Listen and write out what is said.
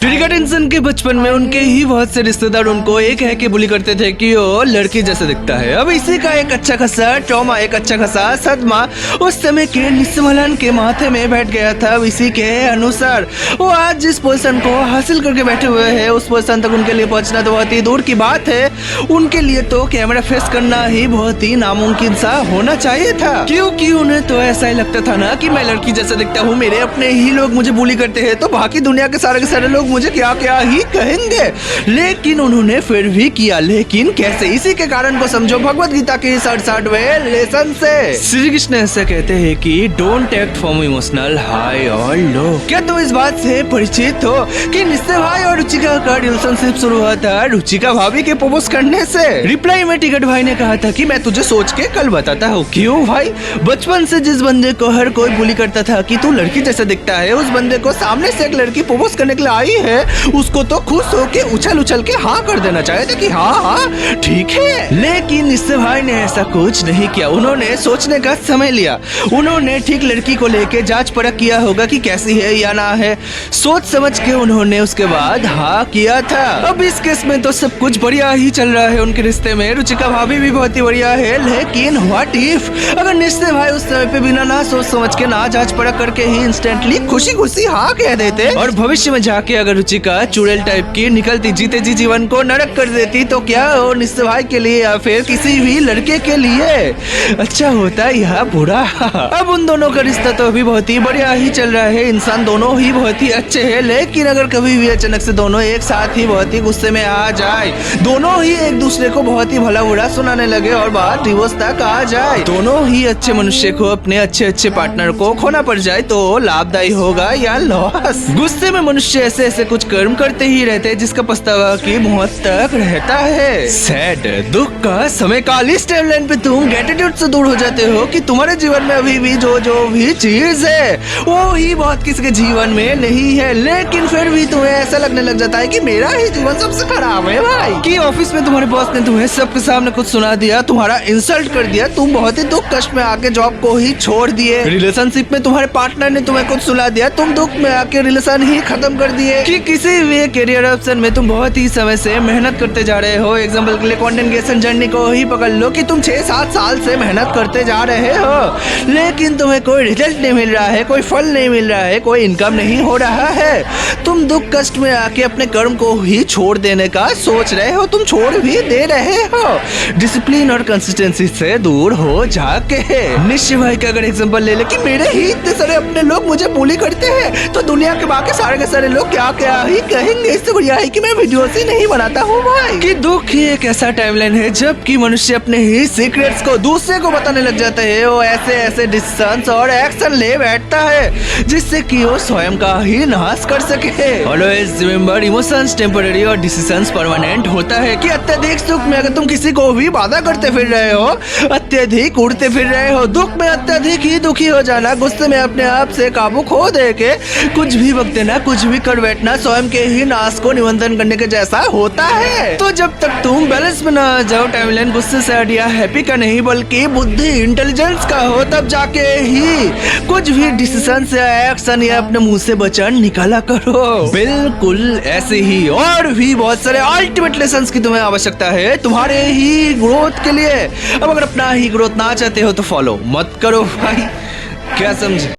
Cricket इंसान के बचपन में उनके ही बहुत से रिश्तेदार उनको एक है कि बुली करते थे कि वो लड़की जैसे दिखता है। अब इसी का एक अच्छा खासा ट्रॉमा, एक अच्छा खासा सदमा उस समय के निस्मलन के माथे में बैठ गया था। अब इसी के अनुसार वो आज जिस पोजीशन को हासिल करके बैठे हुए हैं उस पोजीशन तक उनके लिए पहुंचना तो बहुत ही दूर की बात है। उनके लिए तो कैमरा फेस करना ही बहुत ही नामुमकिन सा होना चाहिए था, क्योंकि उन्हें तो ऐसा ही लगता था ना कि मैं लड़की जैसा दिखता हूँ, मेरे अपने ही लोग मुझे बुली करते हैं तो बाकी दुनिया के सारे लोग मुझे क्या क्या ही कहेंगे। लेकिन उन्होंने फिर भी किया। लेकिन कैसे? इसी के कारण को समझो भगवत गीता के 67वें लेसन से। श्री कृष्ण ऐसा कहते हैं कि don't act from emotional high और लो। क्या तुम इस बात से परिचित हो कि निश्चय भाई और रुचिका का रिलेशनशिप शुरू हुआ था रुचिका भाभी के प्रपोज करने से? रिप्लाई में टिकट भाई ने कहा था कि मैं तुझे सोच के कल बताता हूँ। क्यों भाई? बचपन से जिस बंदे को हर कोई बुली करता था कि तू लड़की जैसा दिखता है, उस बंदे को सामने से एक लड़की प्रपोज करने के लिए आई है, उसको तो खुश होके उछल के हाँ कर देना चाहिए था कि हाँ ठीक है। लेकिन निश्चय भाई ने ऐसा कुछ नहीं किया। उन्होंने सोचने का समय लिया। उन्होंने ठीक लड़की को लेके जांच परख किया होगा कि कैसी है या ना है, सोच समझ के उन्होंने उसके बाद हाँ किया था। अब इस केस में तो सब कुछ बढ़िया ही चल रहा है उनके रिश्ते में। रुचिका भाभी भी बहुत ही बढ़िया है। लेकिन व्हाट इफ अगर निश्चय भाई उस समय पे बिना ना सोच समझ के ना जांच परख करके ही इंस्टेंटली खुशी खुशी हाँ कह देते और भविष्य में जाके अगर रुचिका चुड़ैल टाइप की निकलती जीते जी जीवन को नरक कर देती तो क्या हो निश्चय भाई के लिए या फिर किसी भी लड़के के लिए अच्छा होता या बुरा? अब उन दोनों का रिश्ता तो अभी बहुत ही बढ़िया ही चल रहा है। इंसान दोनों ही बहुत ही अच्छे हैं। लेकिन अगर कभी भी अचानक से दोनों एक साथ ही बहुत ही गुस्से में आ जाए, दोनों ही एक दूसरे को बहुत ही भला बुरा सुनाने लगे और बात डिवोर्स तक आ जाए, दोनों ही अच्छे मनुष्य को अपने अच्छे पार्टनर को खोना पड़ जाए तो लाभदायी होगा या लॉस? गुस्से में मनुष्य ऐसे ऐसे कुछ कर्म करते ही रहते हैं जिसका पछतावा की मौत तक रहता है। सैड, दुख का समय काल। इस टाइमलाइन पे तुम ग्रेटिट्यूड से दूर हो जाते हो कि तुम्हारे जीवन में अभी भी जो भी चीज है वो ही बहुत किसी के जीवन में नहीं है। लेकिन फिर भी तुम्हें ऐसा लगने लग जाता है कि मेरा ही जीवन सबसे खराब है भाई। कि ऑफिस में तुम्हारे बॉस ने तुम्हें सबके सामने कुछ सुना दिया, तुम्हारा इंसल्ट कर दिया, तुम बहुत ही दुख कष्ट में आके जॉब को ही छोड़ दिए। रिलेशनशिप में तुम्हारे पार्टनर ने तुम्हें कुछ सुना दिया, तुम दुख में आके रिलेशन ही खत्म कर दिए। कि किसी भी करियर ऑप्शन में तुम बहुत ही समय से मेहनत करते जा रहे हो। एग्जांपल के लिए कंटेंट क्रिएशन जर्नी को ही पकड़ लो कि तुम 6-7 साल से मेहनत करते जा रहे हो, लेकिन तुम्हें कोई रिजल्ट नहीं मिल रहा है, कोई फल नहीं मिल रहा है, कोई इनकम नहीं हो रहा है। तुम दुख कष्ट में आके अपने कर्म को ही छोड़ देने का सोच रहे हो, तुम छोड़ भी दे रहे हो। डिसिप्लिन और कंसिस्टेंसी से दूर हो जाके। निश्चय भाई का अगर एग्जांपल ले ले कि मेरे ही इतने सारे अपने लोग मुझे बुली करते हैं तो दुनिया के बाकी सारे के सारे लोग क्या क्या ही कहेंगे। इससे बढ़िया है कि मैं वीडियो ही नहीं बनाता हूँ भाई। कि दुख ही एक ऐसा टाइमलाइन है जब कि मनुष्य अपने ही सीक्रेट्स को दूसरे को बताने लग जाता है। वो ऐसे डिसीजंस और एक्शन ले बैठता है जिससे कि वो स्वयं का ही नाश कर सके। ऑलवेज रिमेंबर, इमोशंस टेम्पररी और डिसीजंस परमानेंट होता है। कि अत्यधिक सुख में अगर तुम किसी को भी बाधा करते फिर रहे हो, अत्यधिक उड़ते फिर रहे हो, दुख में अत्यधिक ही दुखी हो जाना, गुस्से में अपने आप से काबू खो दे के कुछ भी वक्त देना, कुछ भी कर बैठना स्वयं के ही नाश को निमंत्रण करने के जैसा होता है। तो जब तक तुम बैलेंस में ना आ जाओ, टाइमलाइन गुस्से से या हैप्पी का नहीं बल्कि बुद्धि इंटेलिजेंस का हो, तब जाके ही कुछ भी डिसीजन या एक्शन या अपने मुंह से वचन निकाला करो। बिल्कुल ऐसे ही और भी बहुत सारे अल्टीमेट लेसन्स की तुम्हें आवश्यकता है तुम्हारे ही ग्रोथ के लिए। अब अगर अपना ही ग्रोथ ना चाहते हो तो फॉलो मत करो भाई। क्या समझे?